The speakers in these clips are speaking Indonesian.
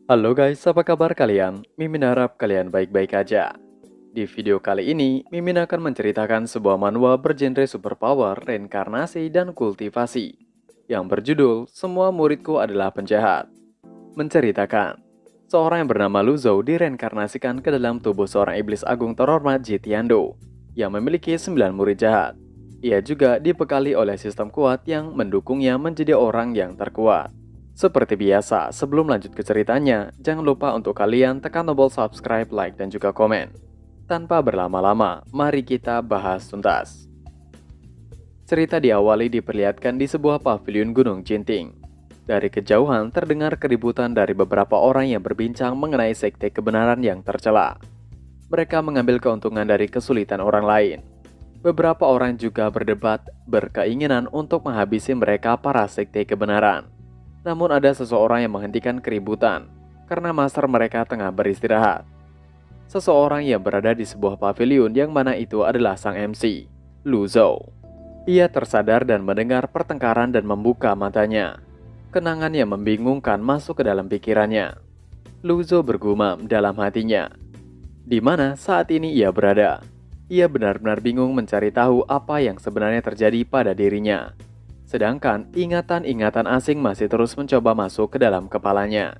Halo guys, apa kabar kalian? Mimin harap kalian baik-baik aja. Di video kali ini, Mimin akan menceritakan sebuah manual bergenre superpower, reinkarnasi, dan kultivasi yang berjudul Semua Muridku Adalah Penjahat. Menceritakan, seorang yang bernama Luzo direinkarnasikan ke dalam tubuh seorang iblis agung terhormat Jitiando yang memiliki 9 murid jahat. Ia juga dibekali oleh sistem kuat yang mendukungnya menjadi orang yang terkuat. Seperti biasa, sebelum lanjut ke ceritanya, jangan lupa untuk kalian tekan tombol subscribe, like, dan juga komen. Tanpa berlama-lama, mari kita bahas tuntas. Cerita diawali diperlihatkan di sebuah paviliun Gunung Jinting. Dari kejauhan terdengar keributan dari beberapa orang yang berbincang mengenai sekte kebenaran yang tercela. Mereka mengambil keuntungan dari kesulitan orang lain. Beberapa orang juga berdebat berkeinginan untuk menghabisi mereka para sekte kebenaran. Namun ada seseorang yang menghentikan keributan karena master mereka tengah beristirahat. Seseorang yang berada di sebuah paviliun yang mana itu adalah sang MC, Luzo. Ia tersadar dan mendengar pertengkaran dan membuka matanya. Kenangan yang membingungkan masuk ke dalam pikirannya. Luzo bergumam dalam hatinya. Di mana saat ini ia berada? Ia benar-benar bingung mencari tahu apa yang sebenarnya terjadi pada dirinya. Sedangkan ingatan-ingatan asing masih terus mencoba masuk ke dalam kepalanya.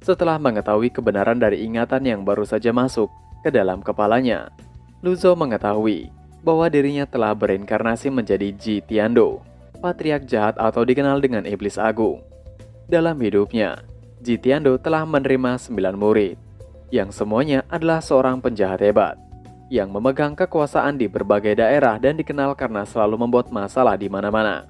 Setelah mengetahui kebenaran dari ingatan yang baru saja masuk ke dalam kepalanya, Luzo mengetahui bahwa dirinya telah bereinkarnasi menjadi Ji Tiando, patriark jahat atau dikenal dengan iblis agung. Dalam hidupnya, Ji Tiando telah menerima 9 murid, yang semuanya adalah seorang penjahat hebat, yang memegang kekuasaan di berbagai daerah dan dikenal karena selalu membuat masalah di mana-mana.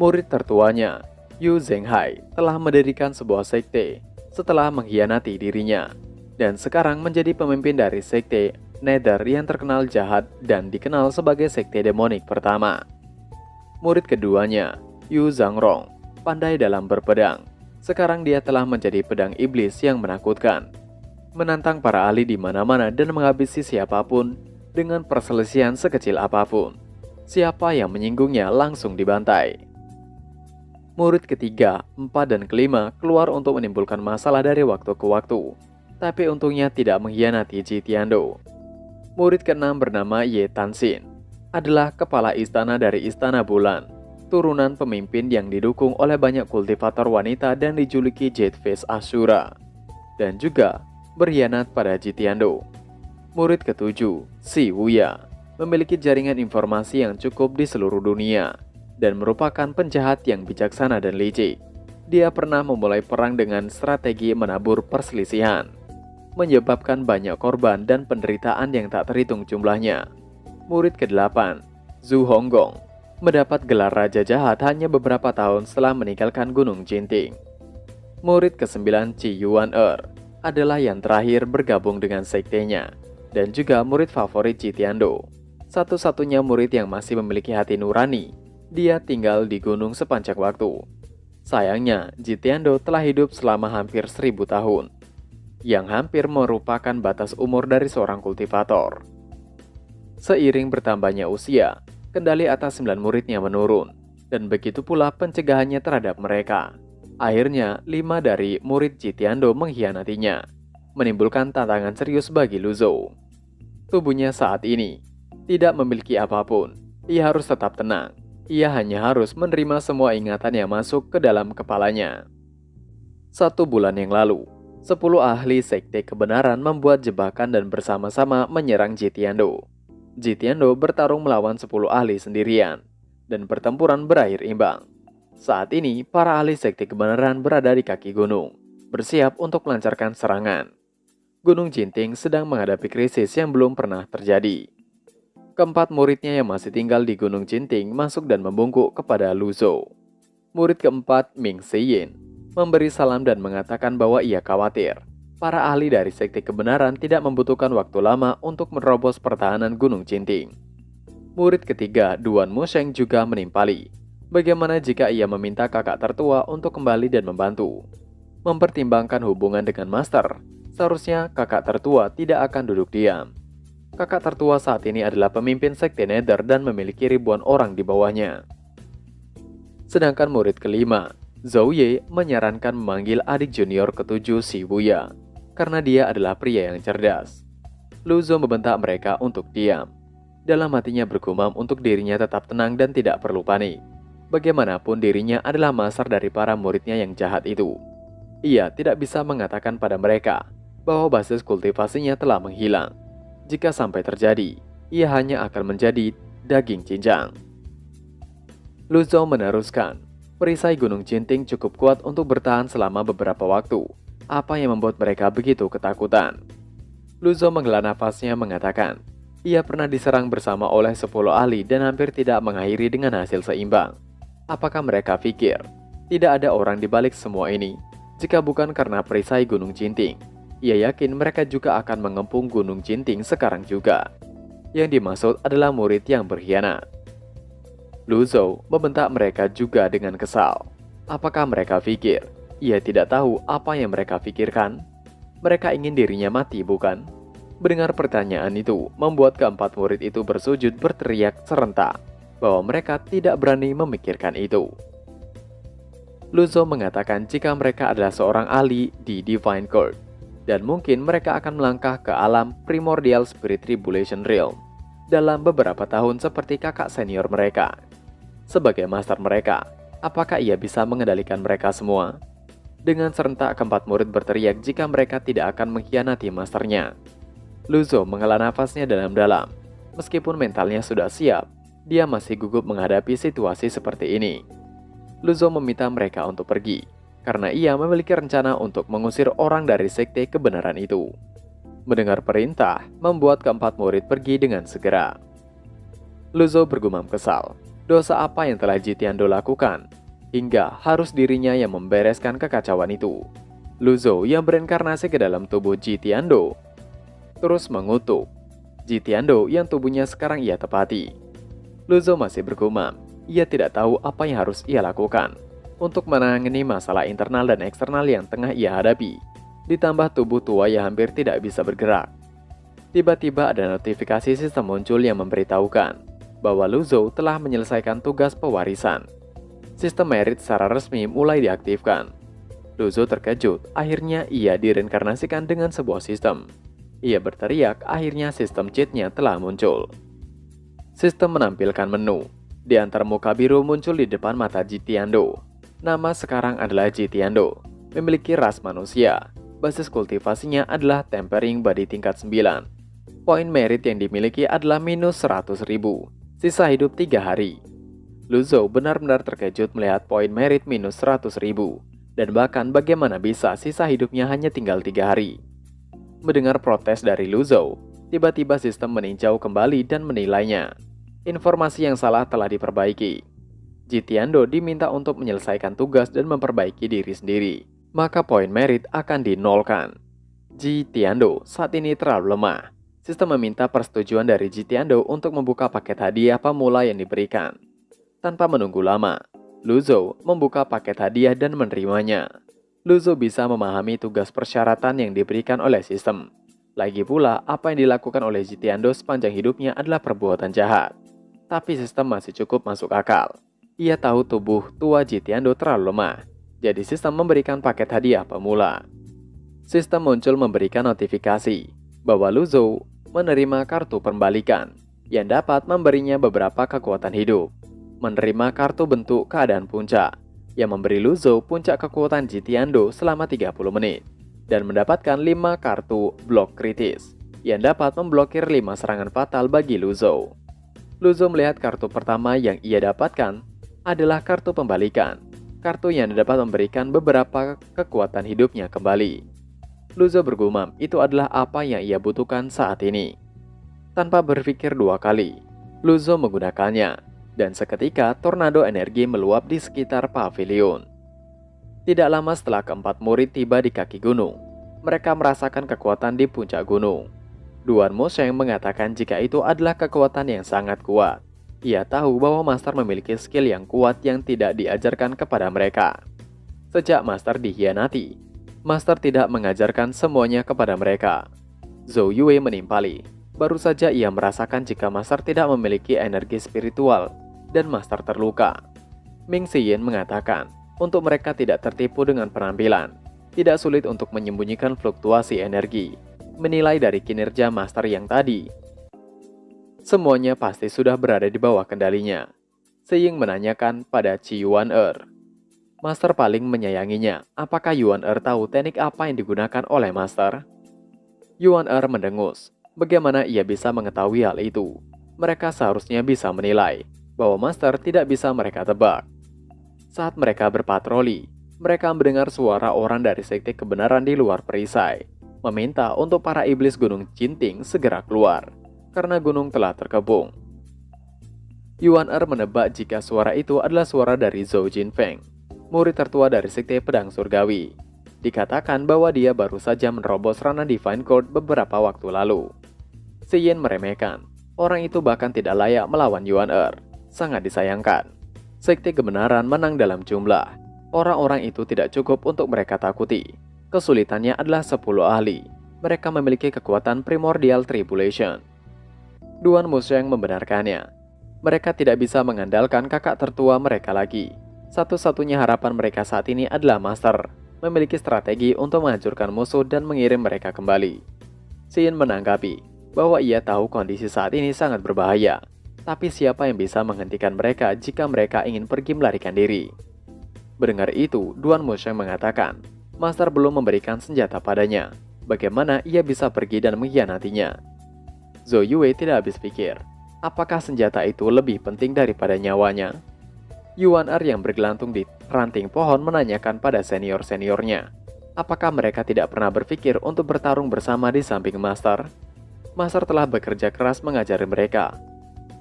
Murid tertuanya, Yu Zhenghai, telah mendirikan sebuah sekte setelah mengkhianati dirinya, dan sekarang menjadi pemimpin dari sekte Nether yang terkenal jahat dan dikenal sebagai sekte demonik pertama. Murid keduanya, Yu Zhangrong, pandai dalam berpedang. Sekarang dia telah menjadi pedang iblis yang menakutkan, menantang para ahli di mana-mana dan menghabisi siapapun dengan perselisihan sekecil apapun. Siapa yang menyinggungnya langsung dibantai. Murid ketiga, empat, dan kelima keluar untuk menimbulkan masalah dari waktu ke waktu, tapi untungnya tidak mengkhianati Ji Tiando. Murid keenam bernama Ye Tanxin, adalah kepala istana dari Istana Bulan, turunan pemimpin yang didukung oleh banyak kultivator wanita dan dijuluki Jade Face Ashura, dan juga berkhianat pada Ji Tiando. Murid ketujuh, Si Wuya, memiliki jaringan informasi yang cukup di seluruh dunia dan merupakan penjahat yang bijaksana dan licik. Dia pernah memulai perang dengan strategi menabur perselisihan, menyebabkan banyak korban dan penderitaan yang tak terhitung jumlahnya. Murid ke-8, Zhu Honggong, mendapat gelar Raja Jahat hanya beberapa tahun setelah meninggalkan Gunung Jinting. Murid ke-9, Qi Yuan adalah yang terakhir bergabung dengan sektenya, dan juga murid favorit Ji Tiando. Satu-satunya murid yang masih memiliki hati nurani, dia tinggal di gunung sepanjang waktu. Sayangnya, Ji Tiando telah hidup selama hampir 1000 tahun, yang hampir merupakan batas umur dari seorang kultivator. Seiring bertambahnya usia, kendali atas 9 muridnya menurun, dan begitu pula pencegahannya terhadap mereka. Akhirnya, 5 dari murid Ji Tiando mengkhianatinya, menimbulkan tantangan serius bagi Luzo. Tubuhnya saat ini tidak memiliki apapun. Ia harus tetap tenang. Ia hanya harus menerima semua ingatan yang masuk ke dalam kepalanya. 1 bulan yang lalu, 10 ahli sekte kebenaran membuat jebakan dan bersama-sama menyerang Ji Tiando. Ji Tiando bertarung melawan 10 ahli sendirian, dan pertempuran berakhir imbang. Saat ini, para ahli sekte kebenaran berada di kaki gunung, bersiap untuk melancarkan serangan. Gunung Jinting sedang menghadapi krisis yang belum pernah terjadi. Keempat muridnya yang masih tinggal di Gunung Jinting masuk dan membungkuk kepada Luzo. Murid keempat, Ming Seyin, memberi salam dan mengatakan bahwa ia khawatir para ahli dari sekte kebenaran tidak membutuhkan waktu lama untuk menerobos pertahanan Gunung Jinting. Murid ketiga, Duan Musheng, juga menimpali. Bagaimana jika ia meminta kakak tertua untuk kembali dan membantu? Mempertimbangkan hubungan dengan master, seharusnya kakak tertua tidak akan duduk diam. Kakak tertua saat ini adalah pemimpin sekte Nether dan memiliki ribuan orang di bawahnya. Sedangkan murid kelima, Zhou Ye menyarankan memanggil adik junior ketujuh si Buya, karena dia adalah pria yang cerdas. Lu Zhou membentak mereka untuk diam. Dalam hatinya bergumam untuk dirinya tetap tenang dan tidak perlu panik. Bagaimanapun dirinya adalah master dari para muridnya yang jahat itu. Ia tidak bisa mengatakan pada mereka bahwa basis kultivasinya telah menghilang. Jika sampai terjadi, ia hanya akan menjadi daging cincang. Lu Zhou meneruskan, perisai Gunung Jinting cukup kuat untuk bertahan selama beberapa waktu. Apa yang membuat mereka begitu ketakutan? Lu Zhou menghela nafasnya mengatakan, ia pernah diserang bersama oleh 10 ahli dan hampir tidak mengakhiri dengan hasil seimbang. Apakah mereka pikir tidak ada orang di balik semua ini? Jika bukan karena perisai Gunung Jinting, ia yakin mereka juga akan mengepung Gunung Jinting sekarang juga. Yang dimaksud adalah murid yang berkhianat. Lu Zhou membentak mereka juga dengan kesal. Apakah mereka pikir ia tidak tahu apa yang mereka pikirkan? Mereka ingin dirinya mati, bukan? Mendengar pertanyaan itu, membuat keempat murid itu bersujud berteriak serentak bahwa mereka tidak berani memikirkan itu. Lu Zhou mengatakan jika mereka adalah seorang ahli di Divine Court, dan mungkin mereka akan melangkah ke alam Primordial Spirit Tribulation Realm dalam beberapa tahun seperti kakak senior mereka. Sebagai master mereka, apakah ia bisa mengendalikan mereka semua? Dengan serentak keempat murid berteriak jika mereka tidak akan mengkhianati masternya. Lu Zhou menghela nafasnya dalam-dalam. Meskipun mentalnya sudah siap, dia masih gugup menghadapi situasi seperti ini. Lu Zhou meminta mereka untuk pergi, karena ia memiliki rencana untuk mengusir orang dari sekte kebenaran itu. Mendengar perintah, membuat keempat murid pergi dengan segera. Lu Zhou bergumam kesal. Dosa apa yang telah Ji Tiandou lakukan, hingga harus dirinya yang membereskan kekacauan itu? Lu Zhou yang berinkarnasi ke dalam tubuh Ji Tiandou terus mengutuk Ji Tiandou yang tubuhnya sekarang ia tepati. Lu Zhou masih bergumam, ia tidak tahu apa yang harus ia lakukan untuk menangani masalah internal dan eksternal yang tengah ia hadapi. Ditambah tubuh tua yang hampir tidak bisa bergerak. Tiba-tiba ada notifikasi sistem muncul yang memberitahukan bahwa Lu Zhou telah menyelesaikan tugas pewarisan. Sistem merit secara resmi mulai diaktifkan. Lu Zhou terkejut, akhirnya ia direinkarnasikan dengan sebuah sistem. Ia berteriak, akhirnya sistem cheat-nya telah muncul. Sistem menampilkan menu. Di antara muka biru muncul di depan mata Ji Tiandou. Nama sekarang adalah Ji Tiandou, memiliki ras manusia. Basis kultivasinya adalah Tempering Body tingkat 9. Poin merit yang dimiliki adalah minus 100.000. Sisa hidup 3 hari. Lu Zhou benar-benar terkejut melihat poin merit minus 100.000. Dan bahkan bagaimana bisa sisa hidupnya hanya tinggal 3 hari. Mendengar protes dari Lu Zhou, tiba-tiba sistem meninjau kembali dan menilainya. Informasi yang salah telah diperbaiki. Ji Tiandou diminta untuk menyelesaikan tugas dan memperbaiki diri sendiri. Maka poin merit akan dinolkan. Ji Tiandou saat ini terlalu lemah. Sistem meminta persetujuan dari Ji Tiandou untuk membuka paket hadiah pemula yang diberikan. Tanpa menunggu lama, Lu Zhou membuka paket hadiah dan menerimanya. Lu Zhou bisa memahami tugas persyaratan yang diberikan oleh sistem. Lagi pula, apa yang dilakukan oleh Ji Tiandou sepanjang hidupnya adalah perbuatan jahat. Tapi sistem masih cukup masuk akal. Ia tahu tubuh tua Ji Tiandou terlalu lemah, jadi sistem memberikan paket hadiah pemula. Sistem muncul memberikan notifikasi bahwa Lu Zhou menerima kartu pembalikan yang dapat memberinya beberapa kekuatan hidup. Menerima kartu bentuk keadaan puncak yang memberi Lu Zhou puncak kekuatan Ji Tiandou selama 30 menit dan mendapatkan 5 kartu blok kritis yang dapat memblokir 5 serangan fatal bagi Lu Zhou. Lu Zhou melihat kartu pertama yang ia dapatkan adalah kartu pembalikan, kartu yang dapat memberikan beberapa kekuatan hidupnya kembali. Lu Zhou bergumam, itu adalah apa yang ia butuhkan saat ini. Tanpa berpikir 2 kali, Lu Zhou menggunakannya, dan seketika tornado energi meluap di sekitar pavilion. Tidak lama setelah keempat murid tiba di kaki gunung, mereka merasakan kekuatan di puncak gunung. Duan Mosheng mengatakan jika itu adalah kekuatan yang sangat kuat. Ia tahu bahwa Master memiliki skill yang kuat yang tidak diajarkan kepada mereka. Sejak Master dikhianati, Master tidak mengajarkan semuanya kepada mereka. Zhou Yue menimpali. Baru saja ia merasakan jika Master tidak memiliki energi spiritual dan Master terluka. Ming Xiyin mengatakan, Untuk mereka tidak tertipu dengan penampilan, tidak sulit untuk menyembunyikan fluktuasi energi. Menilai dari kinerja master yang tadi, semuanya pasti sudah berada di bawah kendalinya. Seying menanyakan pada Chi Yuan-er. Master paling menyayanginya, apakah Yuan-er tahu teknik apa yang digunakan oleh Master? Yuan-er mendengus. Bagaimana ia bisa mengetahui hal itu? Mereka seharusnya bisa menilai bahwa Master tidak bisa mereka tebak. Saat mereka berpatroli, mereka mendengar suara orang dari sekte kebenaran di luar perisai, meminta untuk para iblis Gunung Jinting segera keluar, karena gunung telah terkepung. Yuan-er menebak jika suara itu adalah suara dari Zhou Jinfeng, murid tertua dari sekte pedang surgawi. Dikatakan bahwa dia baru saja menerobos ranah Divine Court beberapa waktu lalu. Xiyin meremehkan, orang itu bahkan tidak layak melawan Yuan-er. Sangat disayangkan. Sekte kebenaran menang dalam jumlah. Orang-orang itu tidak cukup untuk mereka takuti. Kesulitannya adalah 10 ahli. Mereka memiliki kekuatan primordial tribulation. Duan Musheng membenarkannya. Mereka tidak bisa mengandalkan kakak tertua mereka lagi. Satu-satunya harapan mereka saat ini adalah Master memiliki strategi untuk menghancurkan musuh dan mengirim mereka kembali. Xiyin menanggapi bahwa ia tahu kondisi saat ini sangat berbahaya, tapi siapa yang bisa menghentikan mereka jika mereka ingin pergi melarikan diri? Mendengar itu, Duan Musheng mengatakan, Master belum memberikan senjata padanya. Bagaimana ia bisa pergi dan mengkhianatinya? Zhou Yue tidak habis pikir, apakah senjata itu lebih penting daripada nyawanya? Yuan-er yang bergelantung di ranting pohon menanyakan pada senior-seniornya, apakah mereka tidak pernah berpikir untuk bertarung bersama di samping Master? Master telah bekerja keras mengajari mereka.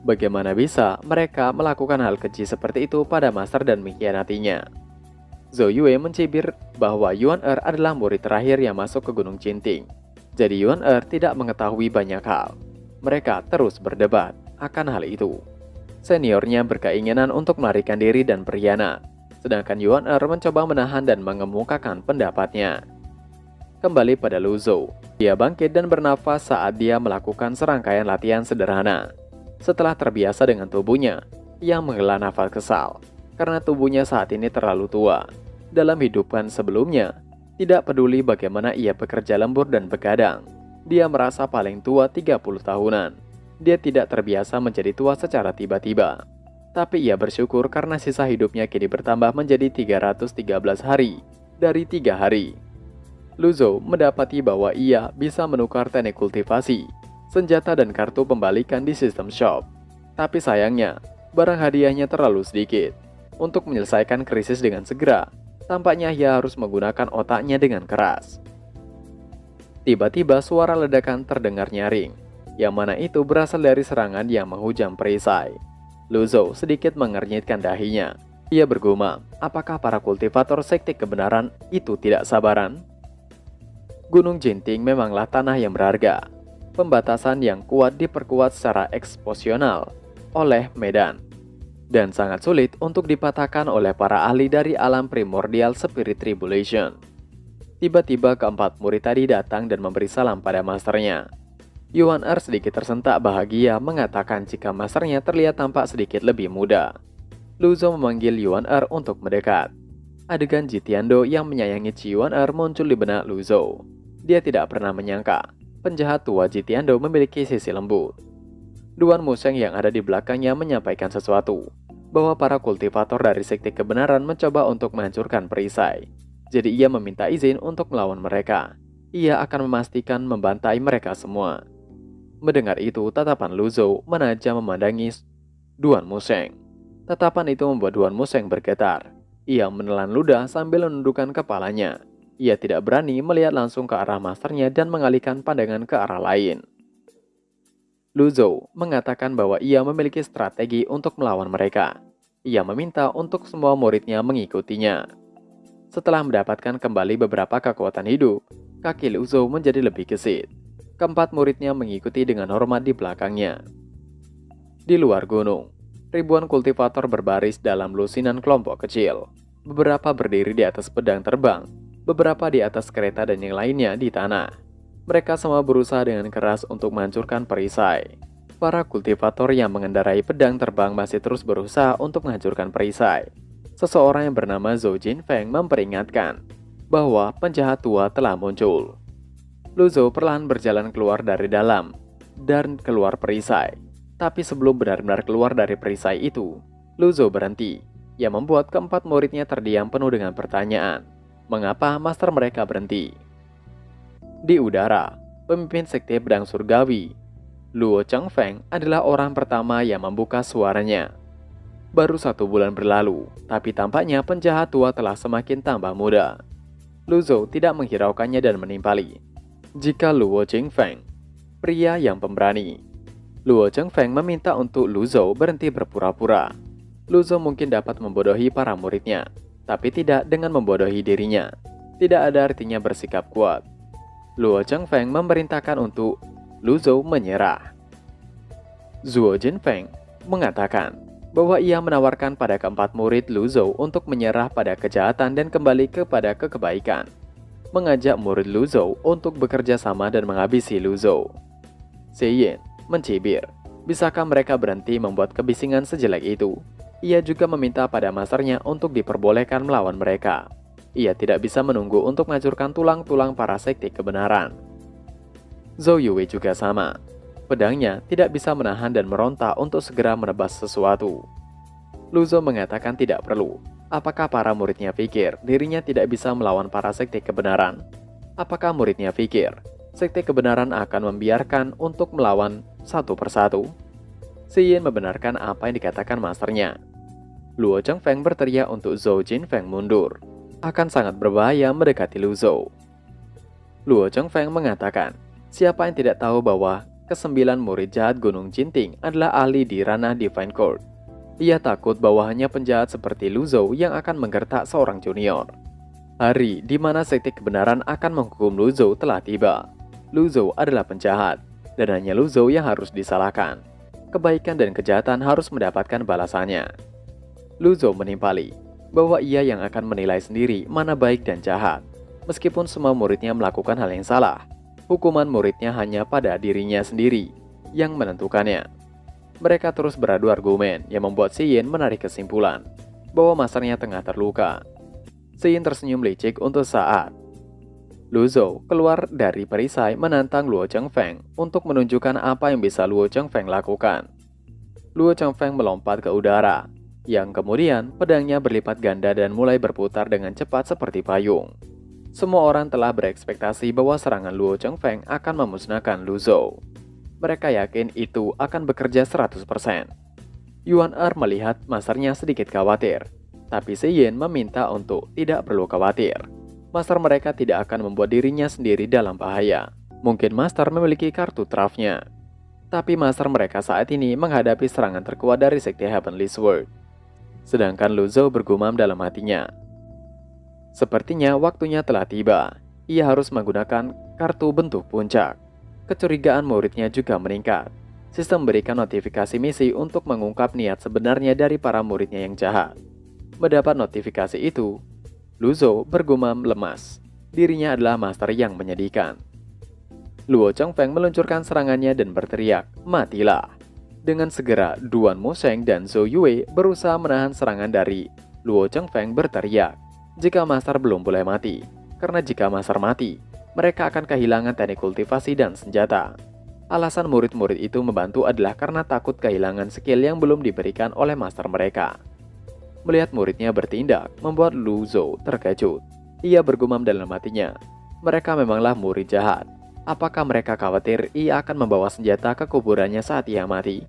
Bagaimana bisa mereka melakukan hal keji seperti itu pada Master dan mengkhianatinya? Zhou Yue mencibir bahwa Yuan-er adalah murid terakhir yang masuk ke Gunung Jinting. Jadi Yuan-er tidak mengetahui banyak hal. Mereka terus berdebat akan hal itu. Seniornya berkeinginan untuk melarikan diri dan berkhianat, sedangkan Yuan-er mencoba menahan dan mengemukakan pendapatnya. Kembali pada Lu Zhou, dia bangkit dan bernafas saat dia melakukan serangkaian latihan sederhana. Setelah terbiasa dengan tubuhnya, ia menghela nafas kesal, karena tubuhnya saat ini terlalu tua. Dalam hidupan sebelumnya, tidak peduli bagaimana ia bekerja lembur dan begadang, dia merasa paling tua 30 tahunan. Dia tidak terbiasa menjadi tua secara tiba-tiba. Tapi ia bersyukur karena sisa hidupnya kini bertambah menjadi 313 hari dari 3 hari. Lu Zhou mendapati bahwa ia bisa menukar teknik kultivasi, senjata dan kartu pembalikan di sistem shop. Tapi sayangnya, barang hadiahnya terlalu sedikit. Untuk menyelesaikan krisis dengan segera, tampaknya ia harus menggunakan otaknya dengan keras. Tiba-tiba suara ledakan terdengar nyaring, yang mana itu berasal dari serangan yang menghujam perisai. Lu Zhou sedikit mengernyitkan dahinya. Ia bergumam, apakah para kultivator sekte kebenaran itu tidak sabaran? Gunung Jinting memanglah tanah yang berharga. Pembatasan yang kuat diperkuat secara eksposional oleh medan, dan sangat sulit untuk dipatahkan oleh para ahli dari alam primordial Spirit Tribulation. Tiba-tiba keempat murid tadi datang dan memberi salam pada masternya. Yuan-er sedikit tersentak bahagia mengatakan jika masternya terlihat tampak sedikit lebih muda. Lu Zhou memanggil Yuan-er untuk mendekat. Adegan Jitiando yang menyayangi Chi Yuan-er muncul di benak Lu Zhou. Dia tidak pernah menyangka penjahat tua Jitiando memiliki sisi lembut. Duan Musheng yang ada di belakangnya menyampaikan sesuatu, bahwa para kultivator dari sekte kebenaran mencoba untuk menghancurkan perisai. Jadi ia meminta izin untuk melawan mereka. Ia akan memastikan membantai mereka semua. Mendengar itu, tatapan Lu Zhou menajam memandangi Duan Musheng. Tatapan itu membuat Duan Musheng bergetar. Ia menelan ludah sambil menundukkan kepalanya. Ia tidak berani melihat langsung ke arah masternya dan mengalihkan pandangan ke arah lain. Lu Zhou mengatakan bahwa ia memiliki strategi untuk melawan mereka. Ia meminta untuk semua muridnya mengikutinya. Setelah mendapatkan kembali beberapa kekuatan hidup, kaki Lu Zhou menjadi lebih gesit. Keempat muridnya mengikuti dengan hormat di belakangnya. Di luar gunung, ribuan kultivator berbaris dalam lusinan kelompok kecil. Beberapa berdiri di atas pedang terbang, beberapa di atas kereta dan yang lainnya di tanah. Mereka semua berusaha dengan keras untuk menghancurkan perisai. Para kultivator yang mengendarai pedang terbang masih terus berusaha untuk menghancurkan perisai. seseorang yang bernama Zhou Jinfeng memperingatkan bahwa penjahat tua telah muncul. Lu Zhou perlahan berjalan keluar dari dalam dan keluar perisai. Tapi sebelum benar-benar keluar dari perisai itu, Lu Zhou berhenti, yang membuat keempat muridnya terdiam penuh dengan pertanyaan. Mengapa master mereka berhenti? Di udara, pemimpin sekte pedang surgawi, Luo Chengfeng adalah orang pertama yang membuka suaranya. Baru 1 bulan berlalu, tapi tampaknya penjahat tua telah semakin tambah muda. Lu Zhou tidak menghiraukannya dan menimpali. Jika Luo Chengfeng, pria yang pemberani. Luo Chengfeng meminta untuk Lu Zhou berhenti berpura-pura. Lu Zhou mungkin dapat membodohi para muridnya, tapi tidak dengan membodohi dirinya. Tidak ada artinya bersikap kuat. Luo Chengfeng memerintahkan untuk Lu Zhou menyerah. Zhuo Jinfeng mengatakan bahwa ia menawarkan pada keempat murid Lu Zhou untuk menyerah pada kejahatan dan kembali kepada kebaikan. Mengajak murid Lu Zhou untuk bekerja sama dan menghabisi Lu Zhou. Ziyin mencibir, bisakah mereka berhenti membuat kebisingan sejelek itu? Ia juga meminta pada masternya untuk diperbolehkan melawan mereka. Ia tidak bisa menunggu untuk menghancurkan tulang-tulang para sekte kebenaran. Zhou Yue juga sama. Pedangnya tidak bisa menahan dan meronta untuk segera menebas sesuatu. Lu Zhou mengatakan tidak perlu. Apakah para muridnya pikir dirinya tidak bisa melawan para sekte kebenaran? Apakah muridnya pikir sekte kebenaran akan membiarkan untuk melawan satu persatu? Ziyin membenarkan apa yang dikatakan masternya. Luo Chengfeng berteriak untuk Zhou Jinfeng mundur. Akan sangat berbahaya mendekati Lu Zhou. Luo Chengfeng mengatakan, siapa yang tidak tahu bahwa ke-9 murid jahat Gunung Jinting adalah ahli di ranah Divine Court. Ia takut bahwa hanya penjahat seperti Lu Zhou yang akan menggertak seorang junior. Hari di mana sekte kebenaran akan menghukum Lu Zhou telah tiba. Lu Zhou adalah penjahat, dan hanya Lu Zhou yang harus disalahkan. Kebaikan dan kejahatan harus mendapatkan balasannya. Lu Zhou menimpali bahwa ia yang akan menilai sendiri mana baik dan jahat. Meskipun semua muridnya melakukan hal yang salah, hukuman muridnya hanya pada dirinya sendiri yang menentukannya. Mereka terus beradu argumen yang membuat Ziyin menarik kesimpulan bahwa masternya tengah terluka. Ziyin tersenyum licik untuk saat Lu Zhou keluar dari perisai menantang Luo Chengfeng untuk menunjukkan apa yang bisa Luo Chengfeng lakukan. Luo Chengfeng melompat ke udara, yang kemudian pedangnya berlipat ganda dan mulai berputar dengan cepat seperti payung. Semua orang telah berekspektasi bahwa serangan Luo Chengfeng akan memusnahkan Lu Zhou. Mereka yakin itu akan bekerja 100%. Yuan Er melihat masternya sedikit khawatir, tapi Ziyin meminta untuk tidak perlu khawatir. Master mereka tidak akan membuat dirinya sendiri dalam bahaya. Mungkin master memiliki kartu trafnya. Tapi master mereka saat ini menghadapi serangan terkuat dari sekte Heavenly Sword. Sedangkan Lu Zhou bergumam dalam hatinya. Sepertinya waktunya telah tiba. Ia harus menggunakan kartu bentuk puncak. Kecurigaan muridnya juga meningkat. Sistem memberikan notifikasi misi untuk mengungkap niat sebenarnya dari para muridnya yang jahat. Mendapat notifikasi itu, Lu Zhou bergumam lemas. Dirinya adalah master yang menyedihkan. Luo Chengfeng meluncurkan serangannya dan berteriak, "Matilah!" Dengan segera, Duan Musheng dan Zhou Yue berusaha menahan serangan dari Luo Chengfeng berteriak, "Jika master belum boleh mati, karena jika master mati, mereka akan kehilangan teknik kultivasi dan senjata." Alasan murid-murid itu membantu adalah karena takut kehilangan skill yang belum diberikan oleh master mereka. Melihat muridnya bertindak, membuat Lu Zhou terkejut. Ia bergumam dalam hatinya, mereka memanglah murid jahat. Apakah mereka khawatir ia akan membawa senjata ke kuburannya saat ia mati?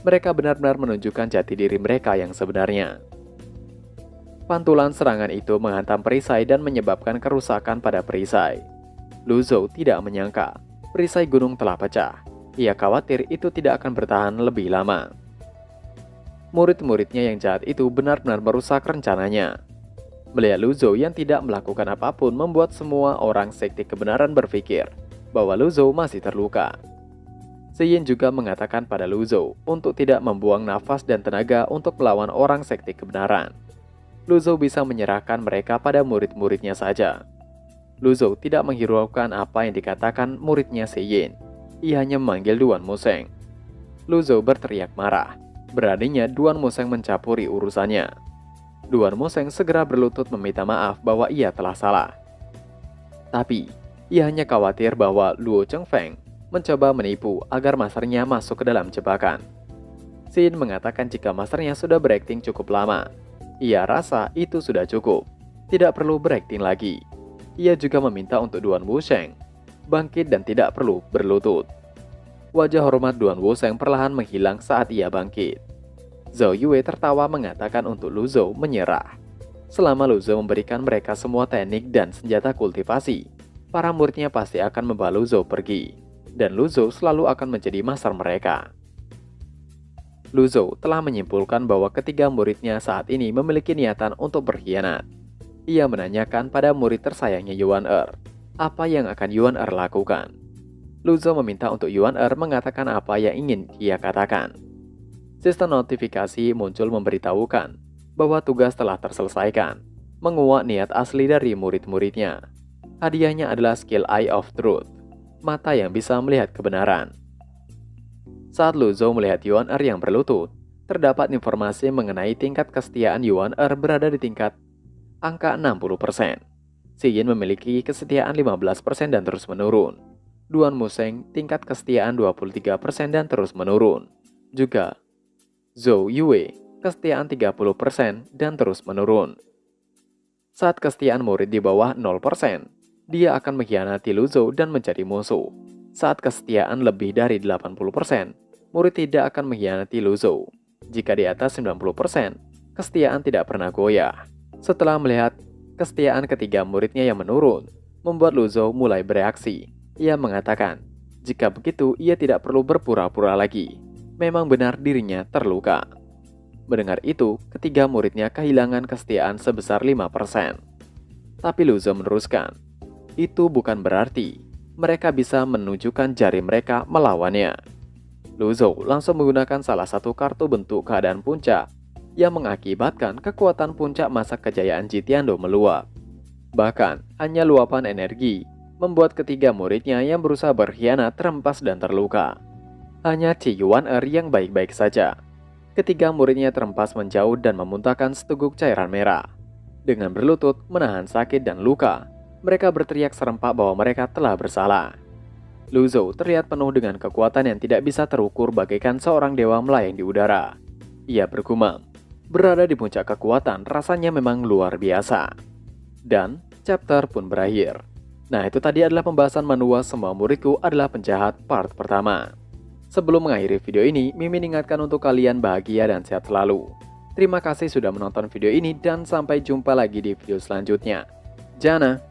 Mereka benar-benar menunjukkan jati diri mereka yang sebenarnya. Pantulan serangan itu menghantam perisai dan menyebabkan kerusakan pada perisai. Lu Zhou tidak menyangka perisai gunung telah pecah. Ia khawatir itu tidak akan bertahan lebih lama. Murid-muridnya yang jahat itu benar-benar merusak rencananya. Melihat Lu Zhou yang tidak melakukan apapun membuat semua orang sekte kebenaran berpikir bahwa Lu Zhou masih terluka. Ziyin juga mengatakan pada Lu Zhou untuk tidak membuang nafas dan tenaga untuk melawan orang sekte kebenaran. Lu Zhou bisa menyerahkan mereka pada murid-muridnya saja. Lu Zhou tidak menghiraukan apa yang dikatakan muridnya Ziyin. Ia hanya memanggil Duan Musheng. Lu Zhou berteriak marah. Beraninya Duan Musheng mencampuri urusannya. Duan Musheng segera berlutut meminta maaf bahwa ia telah salah. Tapi, ia hanya khawatir bahwa Luo Chengfeng mencoba menipu agar masternya masuk ke dalam jebakan. Xin mengatakan jika masternya sudah berakting cukup lama. Ia rasa itu sudah cukup, tidak perlu berakting lagi. Ia juga meminta untuk Duan Wusheng bangkit dan tidak perlu berlutut. Wajah hormat Duan Wusheng perlahan menghilang saat ia bangkit. Zhao Yue tertawa mengatakan untuk Lu Zhou menyerah. Selama Lu Zhou memberikan mereka semua teknik dan senjata kultivasi, para muridnya pasti akan membawa Lu Zhou pergi, dan Lu Zhou selalu akan menjadi master mereka. Lu Zhou telah menyimpulkan bahwa ketiga muridnya saat ini memiliki niatan untuk berkhianat. Ia menanyakan pada murid tersayangnya Yuan Er, apa yang akan Yuan Er lakukan. Lu Zhou meminta untuk Yuan Er mengatakan apa yang ingin ia katakan. Sistem notifikasi muncul memberitahukan bahwa tugas telah terselesaikan, menguak niat asli dari murid-muridnya. Hadiahnya adalah skill Eye of Truth, mata yang bisa melihat kebenaran. Saat Lu Zhou melihat Yuan Er yang berlutut, terdapat informasi mengenai tingkat kesetiaan Yuan Er berada di tingkat angka 60%. Xi Yin memiliki kesetiaan 15% dan terus menurun. Duan Musheng tingkat kesetiaan 23% dan terus menurun. Juga Zhou Yue kesetiaan 30% dan terus menurun. Saat kesetiaan murid di bawah 0%, dia akan mengkhianati Lu Zhou dan menjadi musuh. Saat kesetiaan lebih dari 80%, murid tidak akan mengkhianati Lu Zhou. Jika di atas 90%, kesetiaan tidak pernah goyah. Setelah melihat kesetiaan ketiga muridnya yang menurun, membuat Lu Zhou mulai bereaksi. Ia mengatakan, jika begitu ia tidak perlu berpura-pura lagi. Memang benar dirinya terluka. Mendengar itu, ketiga muridnya kehilangan kesetiaan sebesar 5%. Tapi Lu Zhou meneruskan, itu bukan berarti mereka bisa menunjukkan jari mereka melawannya. Lu Zhou langsung menggunakan salah satu kartu bentuk keadaan puncak yang mengakibatkan kekuatan puncak masa kejayaan Jitiando meluap. Bahkan, hanya luapan energi membuat ketiga muridnya yang berusaha berkhianat terhempas dan terluka. Hanya Qi Yuan Er yang baik-baik saja. Ketiga muridnya terhempas menjauh dan memuntahkan seteguk cairan merah. Dengan berlutut, menahan sakit dan luka, mereka berteriak serempak bahwa mereka telah bersalah. Lu Zhou terlihat penuh dengan kekuatan yang tidak bisa terukur bagaikan seorang dewa melayang di udara. Ia bergumam, berada di puncak kekuatan rasanya memang luar biasa. Dan chapter pun berakhir. Nah, itu tadi adalah pembahasan manual Semua Muridku Adalah Penjahat part pertama. Sebelum mengakhiri video ini, Mimin ingatkan untuk kalian bahagia dan sehat selalu. Terima kasih sudah menonton video ini dan sampai jumpa lagi di video selanjutnya. Jana.